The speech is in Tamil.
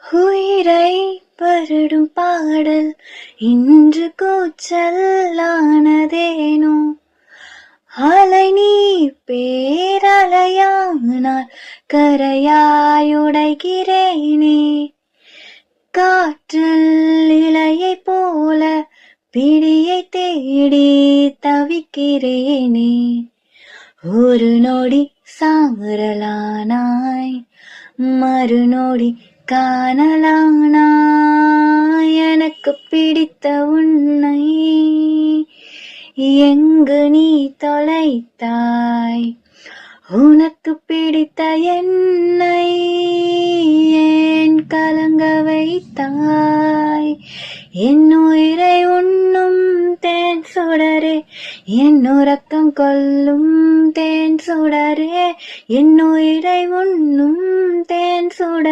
உயிரை பருடும் பாடல் இன்று கூச்சலானதேனோ. அலை நீ பேரலையானால் கரையாயுடைகிறேனே. காற்றில் இலையை போல பிடியை தேடி தவிக்கிறேனே. ஒரு நொடி சாரலானாய், மறுநொடி காணலானாய். எனக்கு பிடித்த உன்னை எங்கு நீ தொலைத்தாய்? உனக்கு பிடித்த என்னை ஏன் கலங்க வைத்தாய்? என் உயிரை உண்ணும் தேன் சுடரே, என் உறக்கம் கொல்லும் தேன் சுடரே, என் உயிரை உண்ணும் தேன் சுடரே.